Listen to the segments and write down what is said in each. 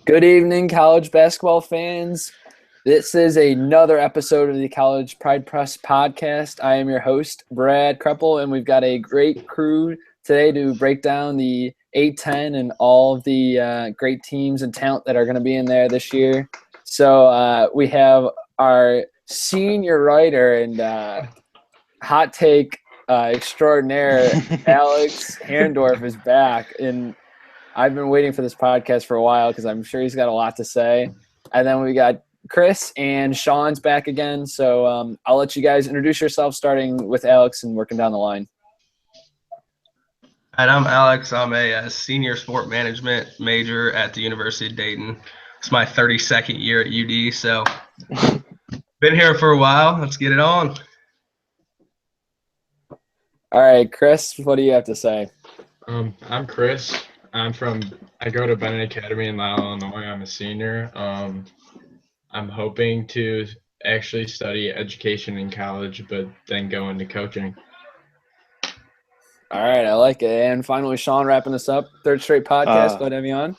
Good evening, college basketball fans. This is another episode of the College Pride Press podcast. I am your host, Brad Kreppel, and we've got a great crew today to break down the A-10 and all of the great teams and talent that are going to be in there this year. So we have our senior writer and hot take extraordinaire, Alex Herndorf, is back. And I've been waiting for this podcast for a while because I'm sure he's got a lot to say. And then we got Chris and Sean's back again. So I'll let you guys introduce yourselves, starting with Alex and working down the line. Hi, I'm Alex. I'm a senior sport management major at the University of Dayton. It's my 32nd year at UD, so been here for a while. Let's get it on. All right, Chris, what do you have to say? I'm Chris. I go to Bennett Academy in Lisle, Illinois. I'm a senior. I'm hoping to actually study education in college, but then go into coaching. All right, I like it. And finally, Sean, wrapping us up. Third straight podcast. Glad to have you on.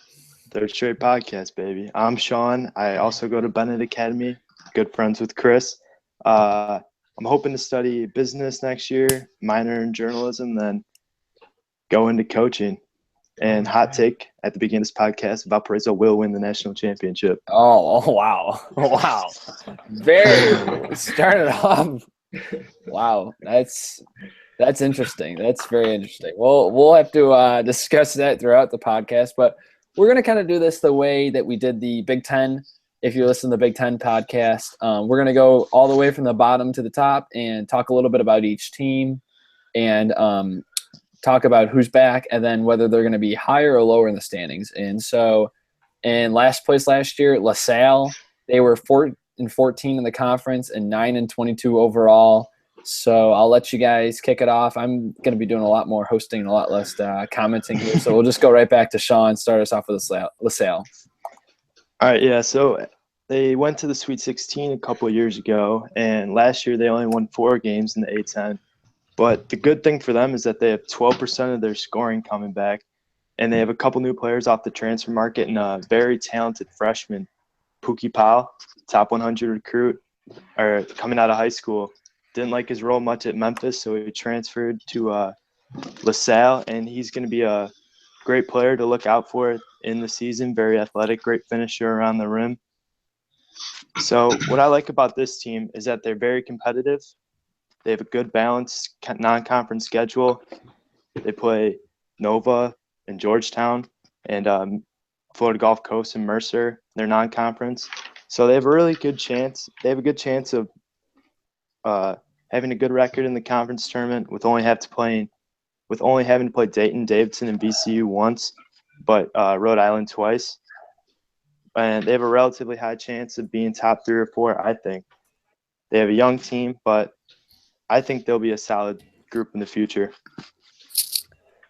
Third straight podcast, baby. I'm Sean. I also go to Bennett Academy. Good friends with Chris. I'm hoping to study business next year, minor in journalism, then go into coaching. And hot take at the beginning of this podcast, Valparaiso will win the national championship. Oh wow. Wow. Very started off. Wow. That's interesting. That's very interesting. We'll have to discuss that throughout the podcast, but we're going to kind of do this the way that we did the Big Ten. If you listen to the Big Ten podcast, we're going to go all the way from the bottom to the top and talk a little bit about each team and talk about who's back and then whether they're going to be higher or lower in the standings. And so in last place last year, LaSalle, they were 4-14 in the conference and 9-22 overall. So I'll let you guys kick it off. I'm going to be doing a lot more hosting and a lot less commenting here. So we'll just go right back to Sean, start us off with LaSalle. All right, yeah. So they went to the Sweet 16 a couple of years ago, and last year they only won 4 games in the A-10. But the good thing for them is that they have 12% of their scoring coming back, and they have a couple new players off the transfer market and a very talented freshman, Pookie Powell, top 100 recruit, or coming out of high school. Didn't like his role much at Memphis, so he transferred to LaSalle, and he's going to be a great player to look out for in the season. Very athletic, great finisher around the rim. So what I like about this team is that they're very competitive. They have a good balanced non-conference schedule. They play Nova and Georgetown and Florida Gulf Coast and Mercer. They're non-conference. So they have a really good chance. They have a good chance of having a good record in the conference tournament with only having to play Dayton, Davidson, and VCU once, but Rhode Island twice. And they have a relatively high chance of being top 3 or 4, I think. They have a young team, but I think they'll be a solid group in the future.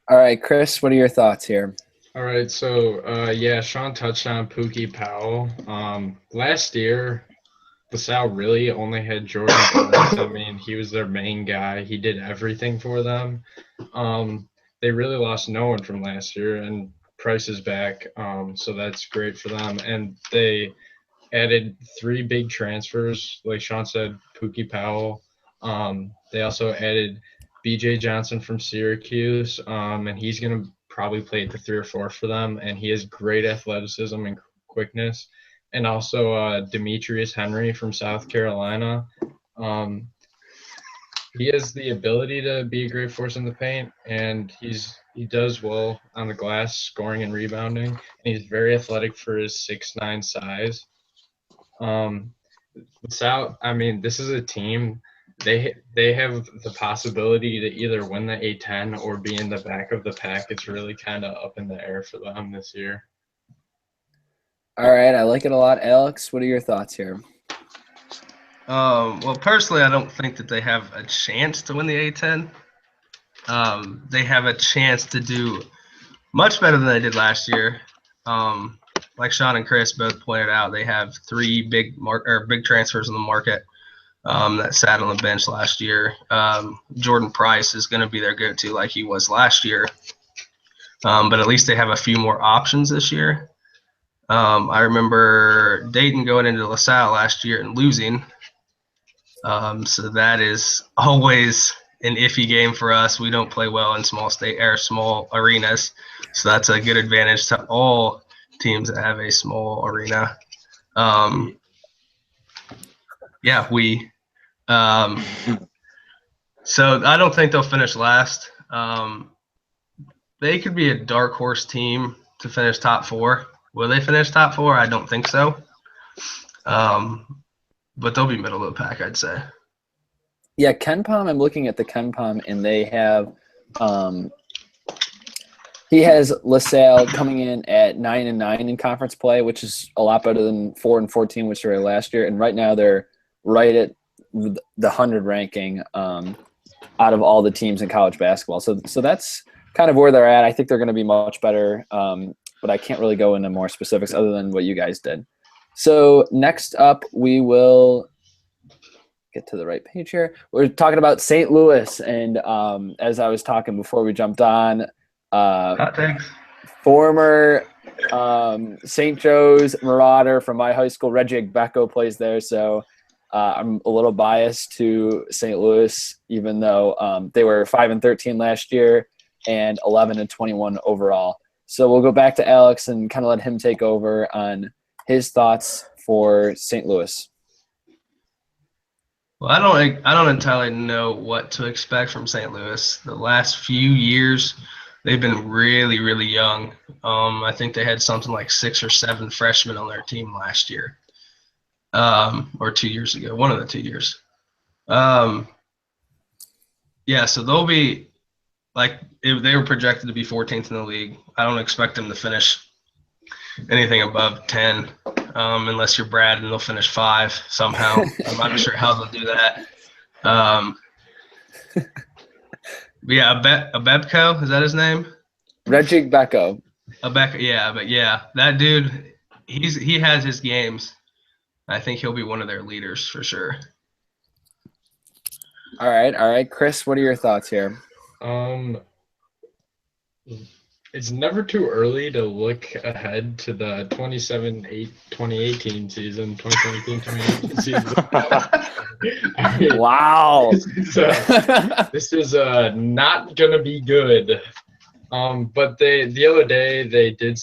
All right, Chris, what are your thoughts here? All right, so Sean touched on Pookie Powell. Last year, LaSalle really only had Jordan Burns. I mean, he was their main guy. He did everything for them. They really lost no one from last year, and Price is back, so that's great for them. And they added 3 big transfers, like Sean said, Pookie Powell. They also added B.J. Johnson from Syracuse, and he's going to probably play at the 3 or 4 for them, and he has great athleticism and quickness. And also Demetrius Henry from South Carolina. He has the ability to be a great force in the paint, and he does well on the glass, scoring and rebounding. And he's very athletic for his 6'9" size. LaSalle, I mean, this is a team. They have the possibility to either win the A-10 or be in the back of the pack. It's really kind of up in the air for them this year. All right, I like it a lot. Alex, what are your thoughts here? Well, personally, I don't think that they have a chance to win the A-10. They have a chance to do much better than they did last year. Like Sean and Chris both pointed out, they have 3 big transfers in the market that sat on the bench last year. Jordan Price is going to be their go-to like he was last year. But at least they have a few more options this year. I remember Dayton going into LaSalle last year and losing. So that is always an iffy game for us. We don't play well in small arenas. So that's a good advantage to all teams that have a small arena. Yeah, we. So I don't think they'll finish last. They could be a dark horse team to finish top 4. Will they finish top 4? I don't think so. But they'll be middle of the pack, I'd say. Yeah, KenPom, I'm looking at the KenPom, and they have he has LaSalle coming in at 9-9 in conference play, which is a lot better than 4-14, which they were last year. And right now they're right at the 100 ranking out of all the teams in college basketball. So that's kind of where they're at. I think they're going to be much better, but I can't really go into more specifics other than what you guys did. So next up, we will get to the right page here. We're talking about St. Louis, and as I was talking before we jumped on, Hot takes. former St. Joe's Marauder from my high school, Reggie Becco, plays there. So I'm a little biased to St. Louis, even though they were 5-13 last year and 11-21 overall. So we'll go back to Alex and kind of let him take over on his thoughts for St. Louis. Well, I don't entirely know what to expect from St. Louis. The last few years, they've been really, really young. I think they had something like 6 or 7 freshmen on their team last year, or 2 years ago, one of the 2 years. Yeah, so they'll be like if they were projected to be 14th in the league. I don't expect them to finish anything above 10. Unless you're Brad, and they'll finish 5 somehow. I'm not sure how they'll do that. But yeah, Abebco, is that his name? Reggie Becco. Abebco, yeah, but yeah, that dude, he has his games. I think he'll be one of their leaders for sure. All right. Chris, what are your thoughts here? It's never too early to look ahead to the 2018 season, 2017-2018 season. I mean, Wow. This is not gonna be good. But the other day they did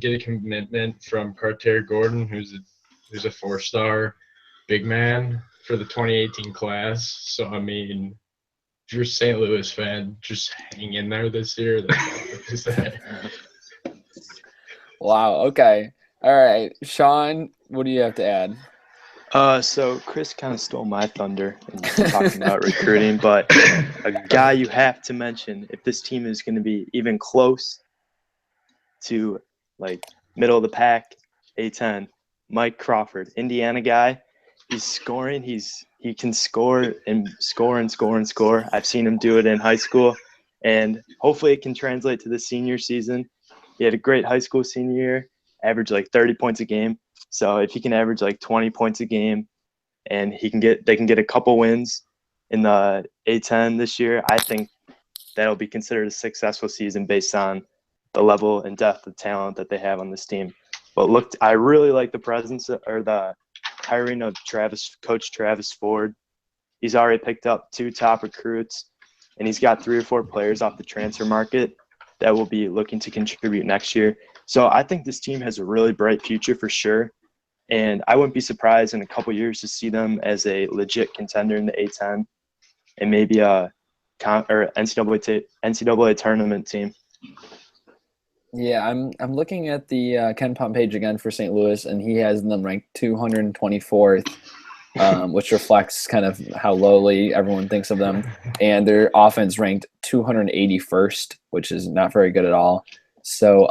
get a commitment from Carter Gordon, who's a 4-star big man for the 2018 class. So I mean, if you're a St. Louis fan, just hang in there this year. That's all I have to say. Wow. Okay. All right. Sean, what do you have to add? So Chris kind of stole my thunder in talking about recruiting, but a guy you have to mention if this team is going to be even close to like middle of the pack, A-10, Mike Crawford, Indiana guy. He's scoring. He can score and score and score and score. I've seen him do it in high school, and hopefully it can translate to the senior season. He had a great high school senior year, averaged like 30 points a game. So if he can average like 20 points a game, and they can get a couple wins in the A-10 this year, I think that'll be considered a successful season based on the level and depth of talent that they have on this team. But look, I really like the presence or the hiring of Coach Travis Ford. He's already picked up 2 top recruits, and he's got 3 or 4 players off the transfer market that will be looking to contribute next year. So I think this team has a really bright future for sure. And I wouldn't be surprised in a couple years to see them as a legit contender in the A-10 and maybe a NCAA tournament team. Yeah, I'm looking at the KenPom page again for St. Louis, and he has them ranked 224th, which reflects kind of how lowly everyone thinks of them. And their offense ranked 281st, which is not very good at all. So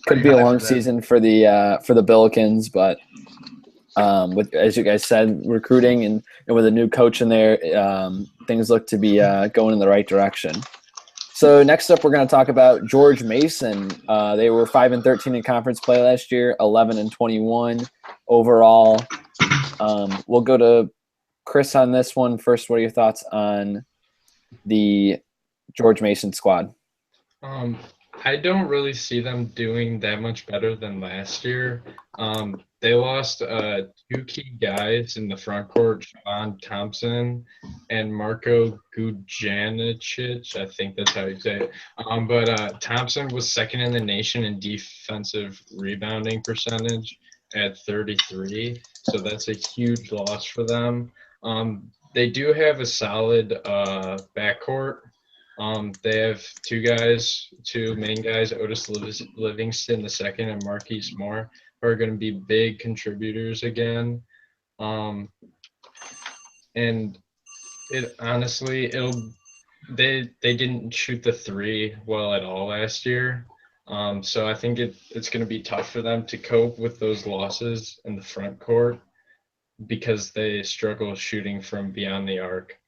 could be a long season for the Billikens, but with, as you guys said, recruiting and with a new coach in there, things look to be going in the right direction. So next up, we're going to talk about George Mason. They were 5-13 in conference play last year, 11-21 overall. We'll go to Chris on this one first. What are your thoughts on the George Mason squad? I I don't really see them doing that much better than last year. They lost two key guys in the front court, Sean Thompson and Marko Gujanicic. I think that's how you say it. But Thompson was second in the nation in defensive rebounding percentage at 33. So that's a huge loss for them. They do have a solid backcourt. They have two main guys, Otis Livingston the second and Marquise Moore, who are going to be big contributors again. And it honestly, they didn't shoot the three well at all last year. So I think it's going to be tough for them to cope with those losses in the front court because they struggle shooting from beyond the arc.